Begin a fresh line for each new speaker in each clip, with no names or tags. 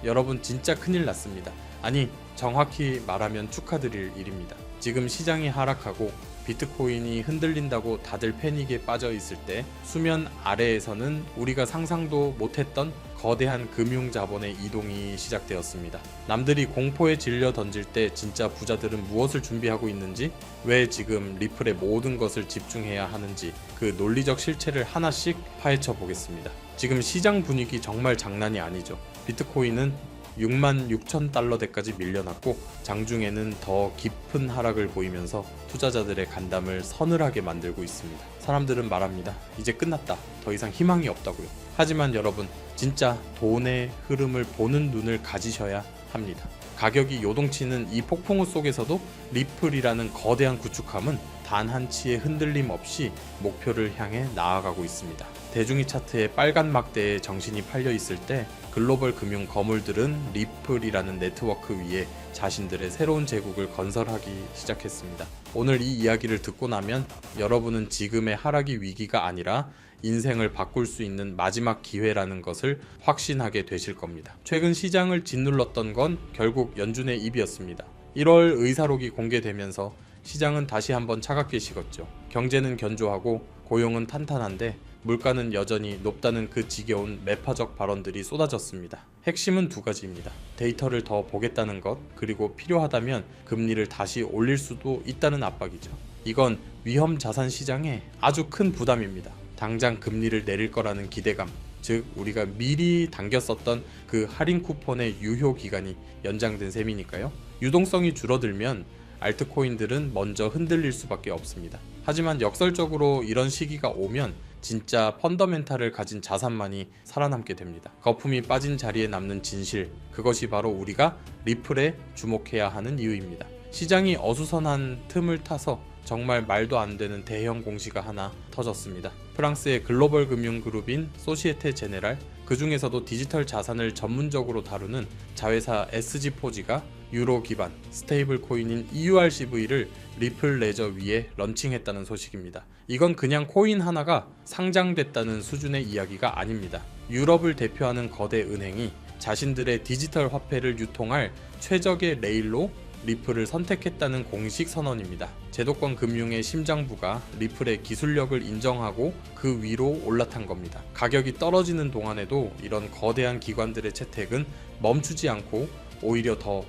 여러분 진짜 큰일 났습니다. 아니, 정확히 말하면 축하드릴 일입니다. 지금 시장이 하락하고 비트코인이 흔들린다고 다들 패닉에 빠져 있을 때 수면 아래에서는 우리가 상상도 못했던 거대한 금융 자본의 이동이 시작되었습니다. 남들이 공포에 질려 던질 때 진짜 부자들은 무엇을 준비하고 있는지, 왜 지금 리플의 모든 것을 집중해야 하는지 그 논리적 실체를 하나씩 파헤쳐 보겠습니다. 지금 시장 분위기 정말 장난이 아니죠. 비트코인은 66,000달러대까지 밀려났고 장중에는 더 깊은 하락을 보이면서 투자자들의 간담을 서늘하게 만들고 있습니다. 사람들은 말합니다. 이제 끝났다. 더 이상 희망이 없다고요. 하지만 여러분, 진짜 돈의 흐름을 보는 눈을 가지셔야 합니다. 가격이 요동치는 이 폭풍우 속에서도 리플이라는 거대한 구축함은 단 한치의 흔들림 없이 목표를 향해 나아가고 있습니다. 대중이 차트의 빨간 막대에 정신이 팔려 있을 때 글로벌 금융 거물들은 리플이라는 네트워크 위에 자신들의 새로운 제국을 건설하기 시작했습니다. 오늘 이 이야기를 듣고 나면 여러분은 지금의 하락이 위기가 아니라 인생을 바꿀 수 있는 마지막 기회라는 것을 확신하게 되실 겁니다. 최근 시장을 짓눌렀던 건 결국 연준의 입이었습니다. 1월 의사록이 공개되면서 시장은 다시 한번 차갑게 식었죠. 경제는 견조하고 고용은 탄탄한데 물가는 여전히 높다는 그 지겨운 매파적 발언들이 쏟아졌습니다. 핵심은 두 가지입니다. 데이터를 더 보겠다는 것, 그리고 필요하다면 금리를 다시 올릴 수도 있다는 압박이죠. 이건 위험 자산 시장에 아주 큰 부담입니다. 당장 금리를 내릴 거라는 기대감, 즉 우리가 미리 당겼었던 그 할인 쿠폰의 유효 기간이 연장된 셈이니까요. 유동성이 줄어들면 알트코인들은 먼저 흔들릴 수밖에 없습니다. 하지만 역설적으로 이런 시기가 오면 진짜 펀더멘탈을 가진 자산만이 살아남게 됩니다. 거품이 빠진 자리에 남는 진실, 그것이 바로 우리가 리플에 주목해야 하는 이유입니다. 시장이 어수선한 틈을 타서 정말 말도 안 되는 대형 공시가 하나 터졌습니다. 프랑스의 글로벌 금융 그룹인 소시에테 제네랄, 그 중에서도 디지털 자산을 전문적으로 다루는 자회사 SG포지가 유로 기반 스테이블 코인인 EURCV를 리플 레저 위에 런칭했다는 소식입니다. 이건 그냥 코인 하나가 상장됐다는 수준의 이야기가 아닙니다. 유럽을 대표하는 거대 은행이 자신들의 디지털 화폐를 유통할 최적의 레일로 리플을 선택했다는 공식 선언입니다. 제도권 금융의 심장부가 리플의 기술력을 인정하고 그 위로 올라탄 겁니다. 가격이 떨어지는 동안에도 이런 거대한 기관들의 채택은 멈추지 않고 오히려 더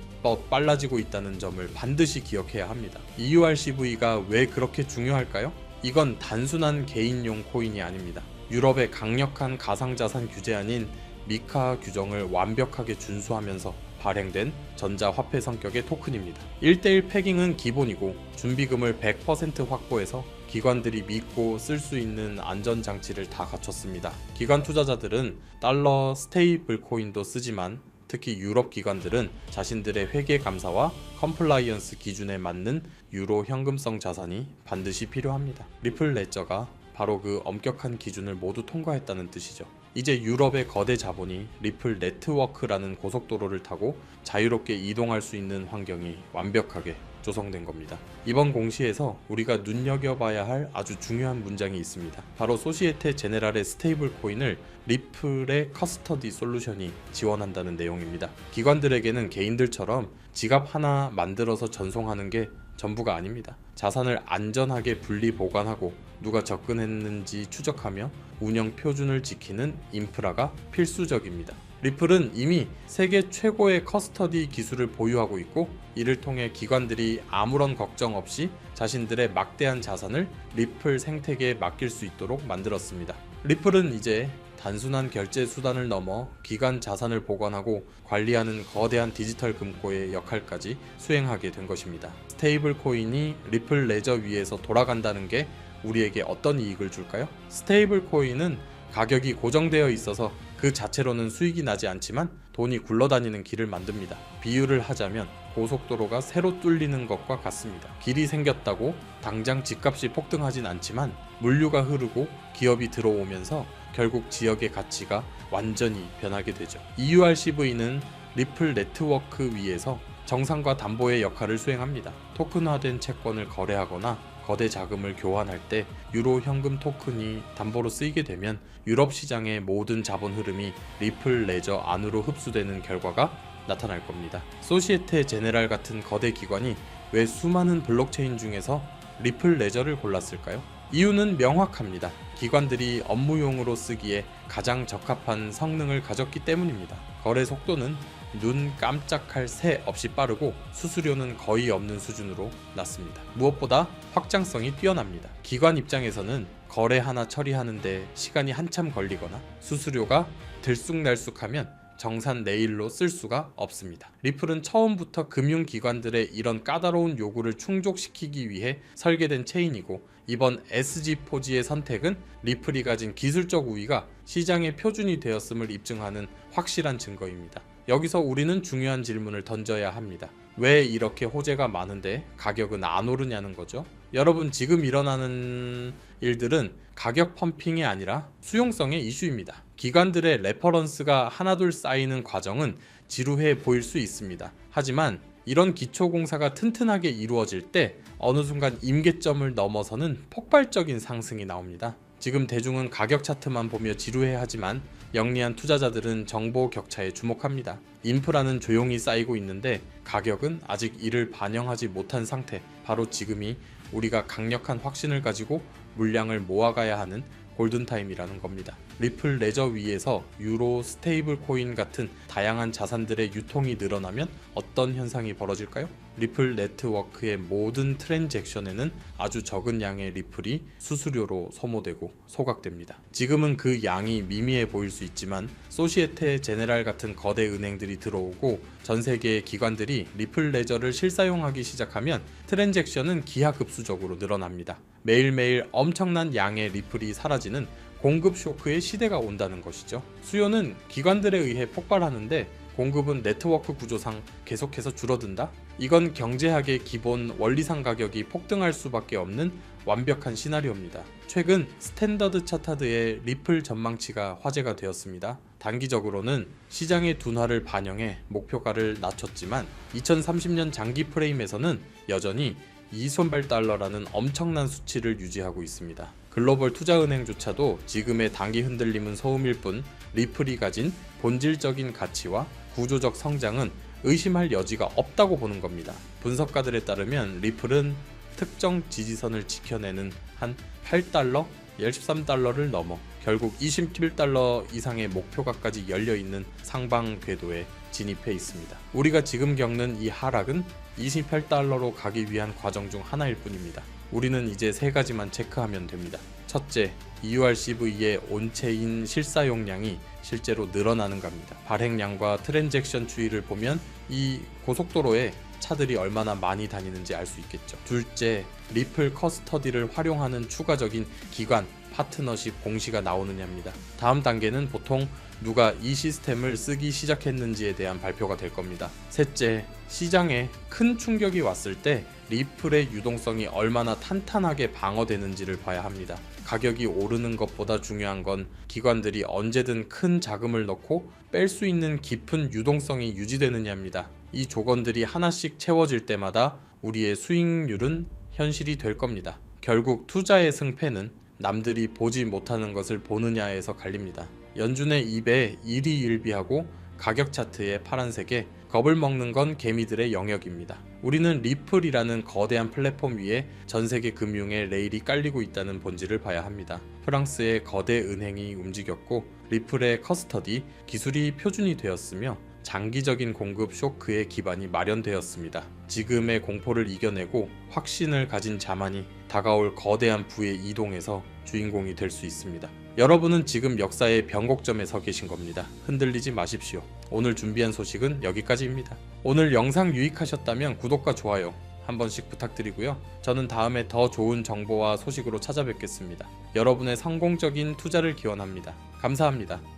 빨라지고 있다는 점을 반드시 기억해야 합니다. EURCV가 왜 그렇게 중요할까요? 이건 단순한 개인용 코인이 아닙니다. 유럽의 강력한 가상자산 규제안인 미카 규정을 완벽하게 준수하면서 발행된 전자화폐 성격의 토큰입니다. 1:1 패깅은 기본이고 준비금을 100% 확보해서 기관들이 믿고 쓸 수 있는 안전장치를 다 갖췄습니다. 기관 투자자들은 달러 스테이블 코인도 쓰지만 특히 유럽 기관들은 자신들의 회계 감사와 컴플라이언스 기준에 맞는 유로 현금성 자산이 반드시 필요합니다. 리플 레저가 바로 그 엄격한 기준을 모두 통과했다는 뜻이죠. 이제 유럽의 거대 자본이 리플 네트워크라는 고속도로를 타고 자유롭게 이동할 수 있는 환경이 완벽하게 조성된 겁니다. 이번 공시에서 우리가 눈여겨봐야 할 아주 중요한 문장이 있습니다. 바로 소시에테 제네랄의 스테이블 코인을 리플의 커스터디 솔루션이 지원한다는 내용입니다. 기관들에게는 개인들처럼 지갑 하나 만들어서 전송하는 게 전부가 아닙니다. 자산을 안전하게 분리 보관하고 누가 접근했는지 추적하며 운영 표준을 지키는 인프라가 필수적입니다. 리플은 이미 세계 최고의 커스터디 기술을 보유하고 있고 이를 통해 기관들이 아무런 걱정 없이 자신들의 막대한 자산을 리플 생태계에 맡길 수 있도록 만들었습니다. 리플은 이제 단순한 결제 수단을 넘어 기관 자산을 보관하고 관리하는 거대한 디지털 금고의 역할까지 수행하게 된 것입니다. 스테이블 코인이 리플 레저 위에서 돌아간다는 게 우리에게 어떤 이익을 줄까요? 스테이블 코인은 가격이 고정되어 있어서 그 자체로는 수익이 나지 않지만 돈이 굴러다니는 길을 만듭니다. 비유를 하자면 고속도로가 새로 뚫리는 것과 같습니다. 길이 생겼다고 당장 집값이 폭등하진 않지만 물류가 흐르고 기업이 들어오면서 결국 지역의 가치가 완전히 변하게 되죠. EURCV는 리플 네트워크 위에서 정상과 담보의 역할을 수행합니다. 토큰화된 채권을 거래하거나 거대 자금을 교환할 때 유로 현금 토큰이 담보로 쓰이게 되면 유럽 시장의 모든 자본 흐름이 리플 레저 안으로 흡수되는 결과가 나타날 겁니다. 소시에테 제네랄 같은 거대 기관이 왜 수많은 블록체인 중에서 리플 레저를 골랐을까요? 이유는 명확합니다. 기관들이 업무용으로 쓰기에 가장 적합한 성능을 가졌기 때문입니다. 거래 속도는 눈 깜짝할 새 없이 빠르고 수수료는 거의 없는 수준으로 낮습니다. 무엇보다 확장성이 뛰어납니다. 기관 입장에서는 거래 하나 처리하는데 시간이 한참 걸리거나 수수료가 들쑥날쑥하면 정산 내일로 쓸 수가 없습니다. 리플은 처음부터 금융기관들의 이런 까다로운 요구를 충족시키기 위해 설계된 체인이고, 이번 SG4G의 선택은 리플이 가진 기술적 우위가 시장의 표준이 되었음을 입증하는 확실한 증거입니다. 여기서 우리는 중요한 질문을 던져야 합니다. 왜 이렇게 호재가 많은데 가격은 안 오르냐는 거죠. 여러분, 지금 일어나는 일들은 가격 펌핑이 아니라 수용성의 이슈입니다. 기관들의 레퍼런스가 하나둘 쌓이는 과정은 지루해 보일 수 있습니다. 하지만 이런 기초공사가 튼튼하게 이루어질 때 어느 순간 임계점을 넘어서는 폭발적인 상승이 나옵니다. 지금 대중은 가격 차트만 보며 지루해하지만 영리한 투자자들은 정보 격차에 주목합니다. 인프라는 조용히 쌓이고 있는데 가격은 아직 이를 반영하지 못한 상태. 바로 지금이 우리가 강력한 확신을 가지고 물량을 모아가야 하는 골든타임이라는 겁니다. 리플 레저 위에서 유로, 스테이블 코인 같은 다양한 자산들의 유통이 늘어나면 어떤 현상이 벌어질까요? 리플 네트워크의 모든 트랜잭션에는 아주 적은 양의 리플이 수수료로 소모되고 소각됩니다. 지금은 그 양이 미미해 보일 수 있지만 소시에테 제네랄 같은 거대 은행들이 들어오고 전 세계의 기관들이 리플 레저를 실사용하기 시작하면 트랜잭션은 기하급수적으로 늘어납니다. 매일매일 엄청난 양의 리플이 사라지는 공급 쇼크의 시대가 온다는 것이죠. 수요는 기관들에 의해 폭발하는데 공급은 네트워크 구조상 계속해서 줄어든다? 이건 경제학의 기본 원리상 가격이 폭등할 수밖에 없는 완벽한 시나리오입니다. 최근 스탠더드 차타드의 리플 전망치가 화제가 되었습니다. 단기적으로는 시장의 둔화를 반영해 목표가를 낮췄지만 2030년 장기 프레임에서는 여전히 2손발 달러라는 엄청난 수치를 유지하고 있습니다. 글로벌 투자은행조차도 지금의 단기 흔들림은 소음일 뿐 리플이 가진 본질적인 가치와 구조적 성장은 의심할 여지가 없다고 보는 겁니다. 분석가들에 따르면 리플은 특정 지지선을 지켜내는 한 8달러, 13달러를 넘어 결국 27달러 이상의 목표가까지 열려있는 상방 궤도에 진입해 있습니다. 우리가 지금 겪는 이 하락은 28달러로 가기 위한 과정 중 하나일 뿐입니다. 우리는 이제 세 가지만 체크하면 됩니다. 첫째, EURCV의 온체인 실사용량이 실제로 늘어나는가입니다. 발행량과 트랜잭션 추이를 보면 이 고속도로에 차들이 얼마나 많이 다니는지 알 수 있겠죠. 둘째, 리플 커스터디를 활용하는 추가적인 기관, 파트너십 공시가 나오느냐입니다. 다음 단계는 보통 누가 이 시스템을 쓰기 시작했는지에 대한 발표가 될 겁니다. 셋째, 시장에 큰 충격이 왔을 때 리플의 유동성이 얼마나 탄탄하게 방어되는지를 봐야 합니다. 가격이 오르는 것보다 중요한 건 기관들이 언제든 큰 자금을 넣고 뺄 수 있는 깊은 유동성이 유지되느냐입니다. 이 조건들이 하나씩 채워질 때마다 우리의 수익률은 현실이 될 겁니다. 결국 투자의 승패는 남들이 보지 못하는 것을 보느냐에서 갈립니다. 연준의 입에 일희일비하고 가격 차트의 파란색에 겁을 먹는 건 개미들의 영역입니다. 우리는 리플이라는 거대한 플랫폼 위에 전세계 금융의 레일이 깔리고 있다는 본질을 봐야 합니다. 프랑스의 거대 은행이 움직였고 리플의 커스터디 기술이 표준이 되었으며 장기적인 공급 쇼크의 기반이 마련되었습니다. 지금의 공포를 이겨내고 확신을 가진 자만이 다가올 거대한 부의 이동에서 주인공이 될 수 있습니다. 여러분은 지금 역사의 변곡점에 서 계신 겁니다. 흔들리지 마십시오. 오늘 준비한 소식은 여기까지입니다. 오늘 영상 유익하셨다면 구독과 좋아요 한 번씩 부탁드리고요. 저는 다음에 더 좋은 정보와 소식으로 찾아뵙겠습니다. 여러분의 성공적인 투자를 기원합니다. 감사합니다.